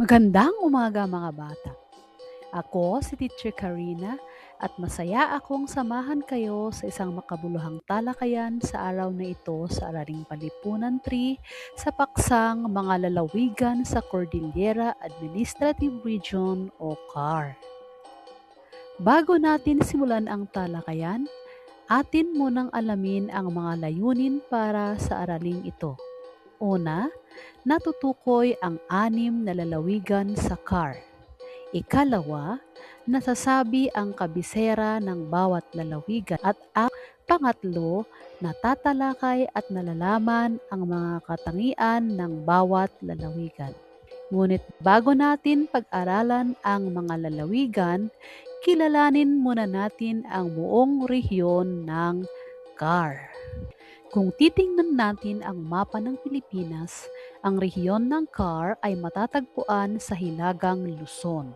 Magandang umaga mga bata. Ako si Teacher Karina at masaya akong samahan kayo sa isang makabuluhang talakayan sa araw na ito sa Araling Palipunan 3 sa paksang mga lalawigan sa Cordillera Administrative Region o CAR. Bago natin simulan ang talakayan, atin munang alamin ang mga layunin para sa araling ito. Una, natutukoy ang 6 na lalawigan sa CAR. Ikalawa, nasasabi ang kabisera ng bawat lalawigan at ang pangatlo, natatalakay at nalalaman ang mga katangian ng bawat lalawigan. Ngunit bago natin pag-aralan ang mga lalawigan, kilalanin muna natin ang buong rehiyon ng CAR. Kung titingnan natin ang mapa ng Pilipinas, ang rehiyon ng CAR ay matatagpuan sa Hilagang Luzon.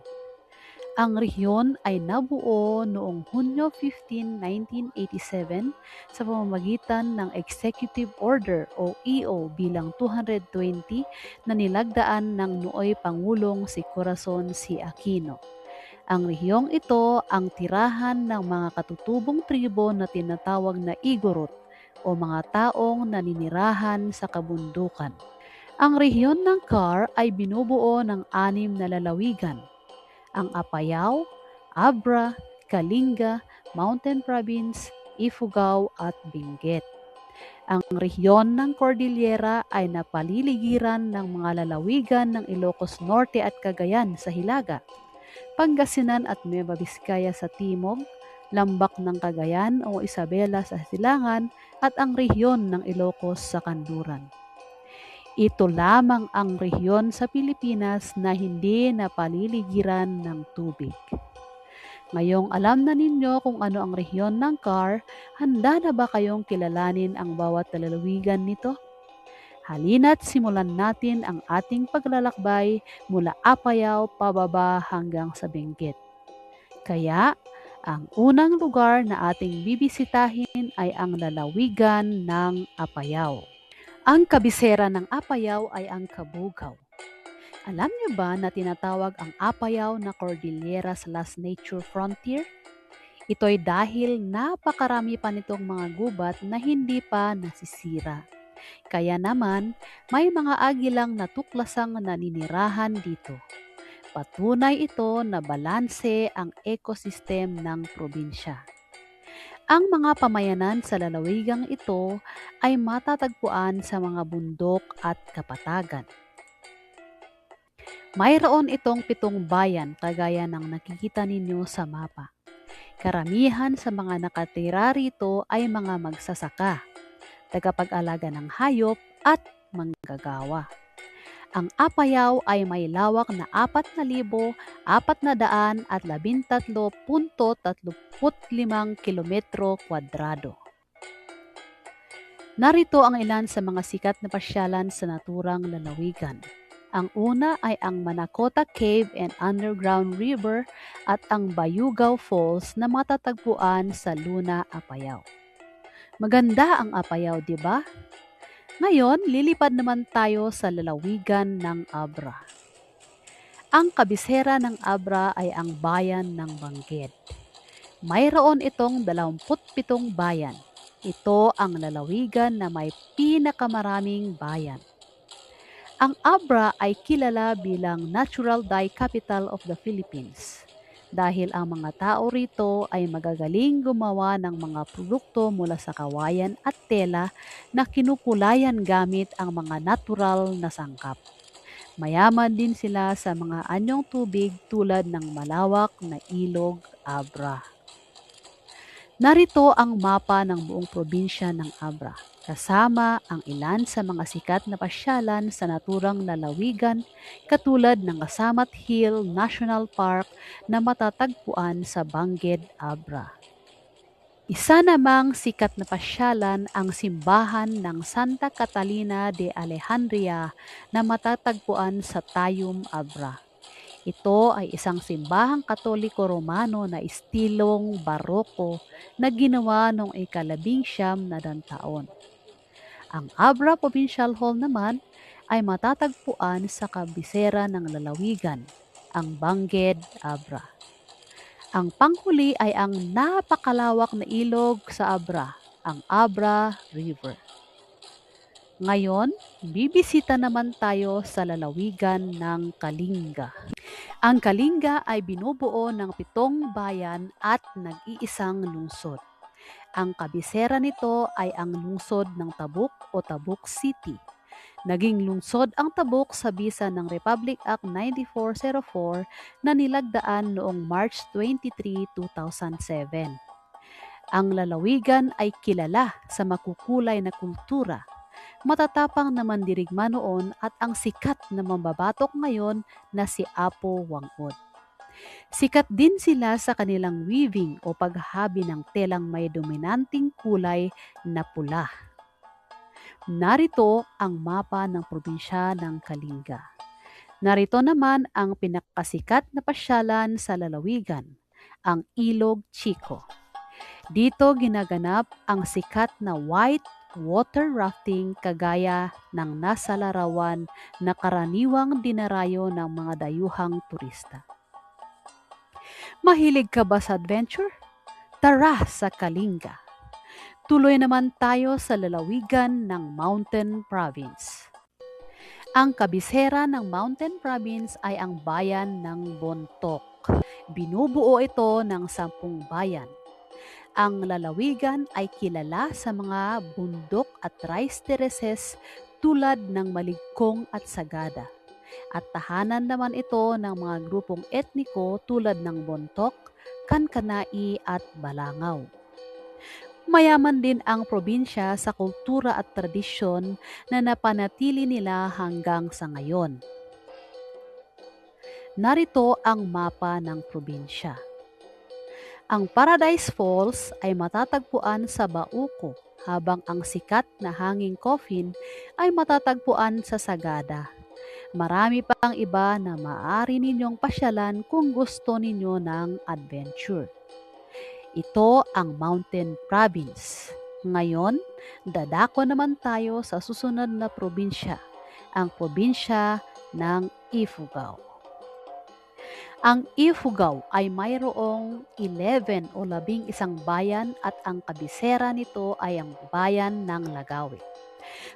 Ang rehiyon ay nabuo noong Hunyo 15, 1987 sa pamamagitan ng Executive Order o EO bilang 220 na nilagdaan ng nooy Pangulong si Corazon C. Aquino. Ang rehiyong ito ang tirahan ng mga katutubong tribo na tinatawag na Igorot o mga taong naninirahan sa kabundukan. Ang rehiyon ng CAR ay binubuo ng 6 na lalawigan: ang Apayao, Abra, Kalinga, Mountain Province, Ifugao at Benguet. Ang rehiyon ng Cordillera ay napaliligiran ng mga lalawigan ng Ilocos Norte at Cagayan sa hilaga, Pangasinan at Nueva Vizcaya sa timog, Lambak ng Cagayan o Isabela sa silangan at ang rehiyon ng Ilocos sa kanluran. Ito lamang ang rehiyon sa Pilipinas na hindi napaliligiran ng tubig. Ngayong alam na ninyo kung ano ang rehiyon ng CAR, handa na ba kayong kilalanin ang bawat lalawigan nito? Halina't simulan natin ang ating paglalakbay mula Apayao pababa hanggang sa Benguet. Kaya, ang unang lugar na ating bibisitahin ay ang lalawigan ng Apayao. Ang kabisera ng Apayao ay ang Kabugaw. Alam niyo ba na tinatawag ang Apayao na Cordilleras Last Nature Frontier? Ito'y dahil napakarami pa nitong mga gubat na hindi pa nasisira. Kaya naman, may mga agilang natuklasang naninirahan dito. Patunay ito na balanse ang ecosystem ng probinsya. Ang mga pamayanan sa lalawigang ito ay matatagpuan sa mga bundok at kapatagan. Mayroon itong 7 bayan kagaya ng nakikita ninyo sa mapa. Karamihan sa mga nakatira rito ay mga magsasaka, tagapag-alaga ng hayop at manggagawa. Ang Apayao ay may lawak na 4,413.35 kilometro kwadrado. Narito ang ilan sa mga sikat na pasyalan sa naturang lalawigan. Ang una ay ang Manakota Cave and Underground River at ang Bayugaw Falls na matatagpuan sa Luna, Apayao. Maganda ang Apayao, di ba? Ngayon, lilipad naman tayo sa lalawigan ng Abra. Ang kabisera ng Abra ay ang bayan ng Benguet. Mayroon itong 27 bayan. Ito ang lalawigan na may pinakamaraming bayan. Ang Abra ay kilala bilang Natural Dye Capital of the Philippines dahil ang mga tao rito ay magagaling gumawa ng mga produkto mula sa kawayan at tela na kinukulayan gamit ang mga natural na sangkap. Mayaman din sila sa mga anyong tubig tulad ng malawak na ilog Abra. Narito ang mapa ng buong probinsya ng Abra, kasama ang ilan sa mga sikat na pasyalan sa naturang lalawigan katulad ng Kasamat Hill National Park na matatagpuan sa Bangged, Abra. Isa namang sikat na pasyalan ang simbahan ng Santa Catalina de Alejandria na matatagpuan sa Tayum, Abra. Ito ay isang simbahang Katoliko Romano na estilong baroko na ginawa noong ika-19 na taon. Ang Abra Provincial Hall naman ay matatagpuan sa kabisera ng lalawigan, ang Bangged Abra. Ang panghuli ay ang napakalawak na ilog sa Abra, ang Abra River. Ngayon, bibisita naman tayo sa lalawigan ng Kalinga. Ang Kalinga ay binubuo ng 7 bayan at nag-iisang lungsod. Ang kabisera nito ay ang lungsod ng Tabuk o Tabuk City. Naging lungsod ang Tabuk sa bisa ng Republic Act 9404 na nilagdaan noong March 23, 2007. Ang lalawigan ay kilala sa makukulay na kultura, matatapang na mandirigma noon at ang sikat na mambabatok ngayon na si Apo Wang-od. Sikat din sila sa kanilang weaving o paghahabi ng telang may dominanting kulay na pula. Narito ang mapa ng probinsya ng Kalinga. Narito naman ang pinakasikat na pasyalan sa lalawigan, ang Ilog Chico. Dito ginaganap ang sikat na white water rafting kagaya ng nasa larawan na karaniwang dinarayo ng mga dayuhang turista. Mahilig ka ba sa adventure? Tara sa Kalinga! Tuloy naman tayo sa lalawigan ng Mountain Province. Ang kabisera ng Mountain Province ay ang bayan ng Bontoc. Binubuo ito ng 10 bayan. Ang lalawigan ay kilala sa mga bundok at rice terraces tulad ng Maligkong at Sagada. At tahanan naman ito ng mga grupong etniko tulad ng Bontoc, Kankanai at Balangaw. Mayaman din ang probinsya sa kultura at tradisyon na napanatili nila hanggang sa ngayon. Narito ang mapa ng probinsya. Ang Paradise Falls ay matatagpuan sa Bauco, habang ang sikat na hanging coffin ay matatagpuan sa Sagada. Marami pang iba na maaari ninyong pasyalan kung gusto ninyo ng adventure. Ito ang Mountain Province. Ngayon, dadako naman tayo sa susunod na probinsya, ang probinsya ng Ifugao. Ang Ifugao ay mayroong 11 o 11 bayan at ang kabisera nito ay ang bayan ng Lagawi.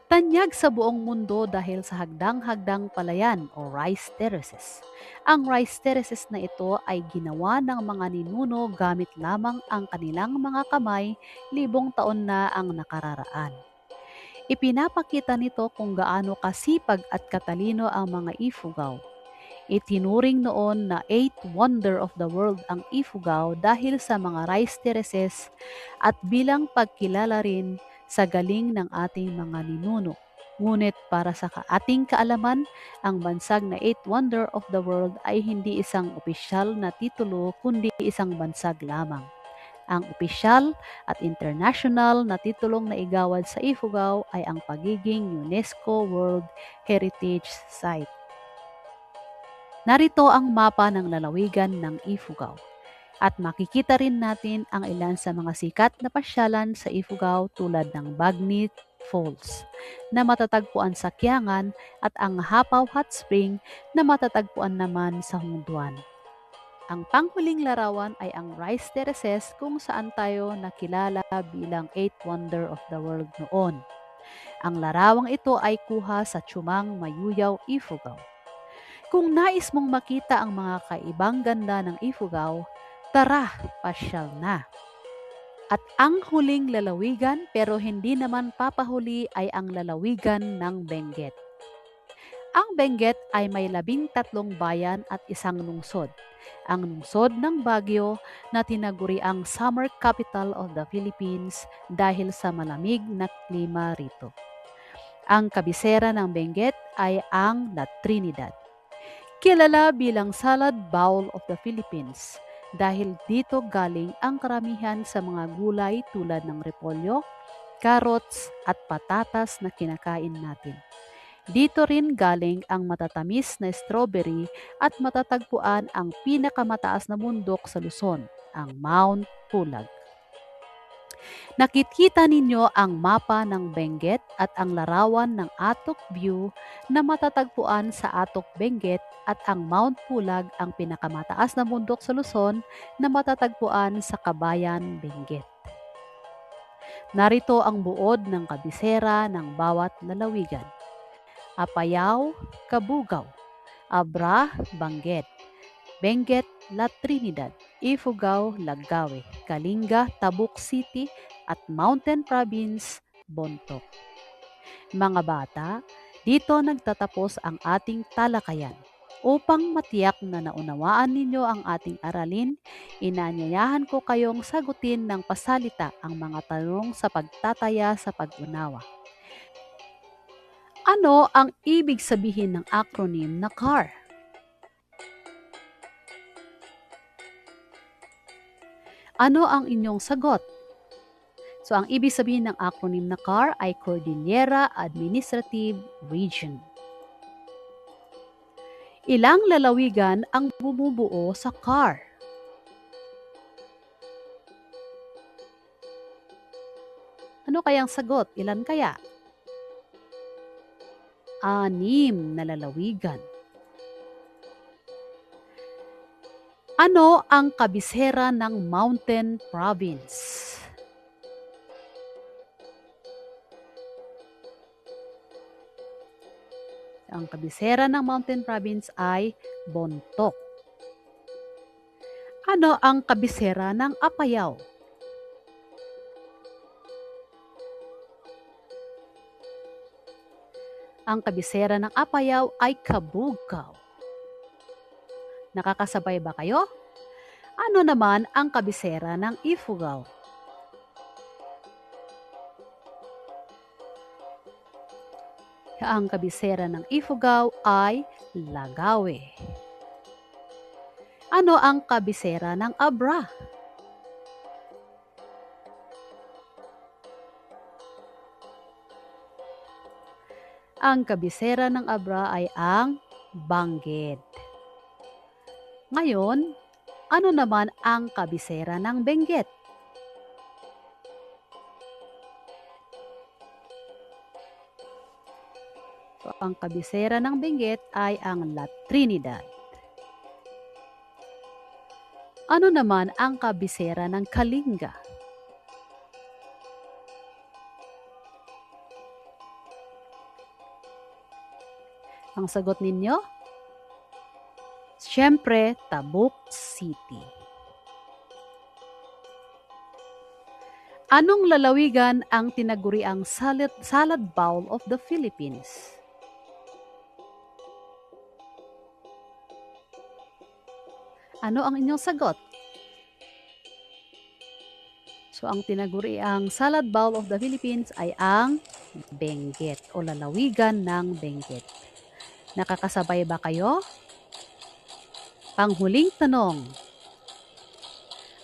Tanyag sa buong mundo dahil sa hagdang-hagdang palayan o rice terraces. Ang rice terraces na ito ay ginawa ng mga ninuno gamit lamang ang kanilang mga kamay, libong taon na ang nakararaan. Ipinapakita nito kung gaano kasipag at katalino ang mga Ifugao. Itinuring noon na 8th wonder of the world ang Ifugao dahil sa mga rice terraces at bilang pagkilala rin sa galing ng ating mga ninuno. Ngunit para sa ating kaalaman, ang bansag na 8th wonder of the world ay hindi isang opisyal na titulo kundi isang bansag lamang. Ang opisyal at international na titulong naigawad sa Ifugao ay ang pagiging UNESCO World Heritage Site. Narito ang mapa ng lalawigan ng Ifugao. At makikita rin natin ang ilan sa mga sikat na pasyalan sa Ifugao tulad ng Bagni Falls na matatagpuan sa Kiangan at ang Hapaw Hot Spring na matatagpuan naman sa Hungduan. Ang panghuling larawan ay ang rice terraces kung saan tayo nakilala bilang 8th wonder of the world noon. Ang larawang ito ay kuha sa Chumang Mayuyaw, Ifugao. Kung nais mong makita ang mga kaibang ganda ng Ifugao, tara, pasyal na. At ang huling lalawigan pero hindi naman papahuli ay ang lalawigan ng Benguet. Ang Benguet ay may 13 bayan at isang lungsod. Ang lungsod ng Baguio na tinaguri ang summer capital of the Philippines dahil sa malamig na klima rito. Ang kabisera ng Benguet ay ang La Trinidad. Kilala bilang salad bowl of the Philippines dahil dito galing ang karamihan sa mga gulay tulad ng repolyo, carrots at patatas na kinakain natin. Dito rin galing ang matatamis na strawberry at matatagpuan ang pinakamataas na bundok sa Luzon, ang Mount Pulag. Nakikita ninyo ang mapa ng Benguet at ang larawan ng Atok View na matatagpuan sa Atok Benguet at ang Mount Pulag, ang pinakamataas na bundok sa Luzon na matatagpuan sa Kabayan, Benguet. Narito ang buod ng kabisera ng bawat lalawigan. Apayao, Kabugaw, Abra, Benguet, Benguet, La Trinidad, Ifugao, Laggawe, Kalinga, Tabuk City, at Mountain Province, Bontoc. Mga bata, dito nagtatapos ang ating talakayan. Upang matiyak na naunawaan ninyo ang ating aralin, inaanyayahan ko kayong sagutin ng pasalita ang mga tanong sa pagtataya sa pag-unawa. Ano ang ibig sabihin ng acronym na CAR? Ano ang inyong sagot? So, ang ibig sabihin ng acronym na CAR ay Cordillera Administrative Region. Ilang lalawigan ang bumubuo sa CAR? Ano kayang sagot? Ilan kaya? 6 na lalawigan. Ano ang kabisera ng Mountain Province? Ang kabisera ng Mountain Province ay Bontoc. Ano ang kabisera ng Apayao? Ang kabisera ng Apayao ay Kabugaw. Nakakasabay ba kayo? Ano naman ang kabisera ng Ifugao? Ang kabisera ng Ifugao ay Lagawe. Ano ang kabisera ng Abra? Ang kabisera ng Abra ay ang Benguet. Ngayon, ano naman ang kabisera ng Benguet? So, ang kabisera ng Benguet ay ang La Trinidad. Ano naman ang kabisera ng Kalinga? Ang sagot ninyo? Siyempre, Tabuk City. Anong lalawigan ang tinaguriang salad bowl of the Philippines? Ano ang inyong sagot? So, ang tinaguriang salad bowl of the Philippines ay ang Benguet o lalawigan ng Benguet. Nakakasabay ba kayo? Panghuling tanong.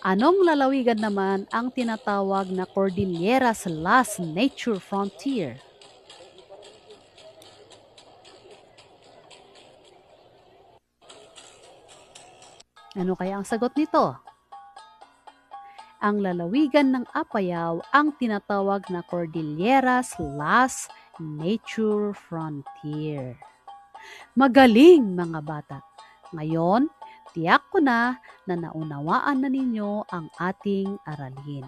Anong lalawigan naman ang tinatawag na Cordillera's Last Nature Frontier? Ano kaya ang sagot nito? Ang lalawigan ng Apayao ang tinatawag na Cordillera's Last Nature Frontier. Magaling mga bata! Ngayon, tiyak ko na naunawaan na ninyo ang ating aralin.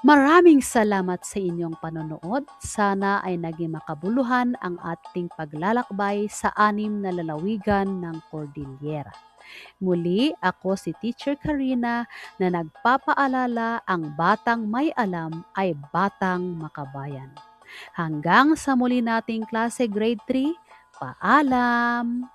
Maraming salamat sa inyong panonood. Sana ay naging makabuluhan ang ating paglalakbay sa 6 na lalawigan ng Cordillera. Muli, ako si Teacher Karina na nagpapaalala, ang batang may alam ay batang makabayan. Hanggang sa muli nating klase grade 3, paalam!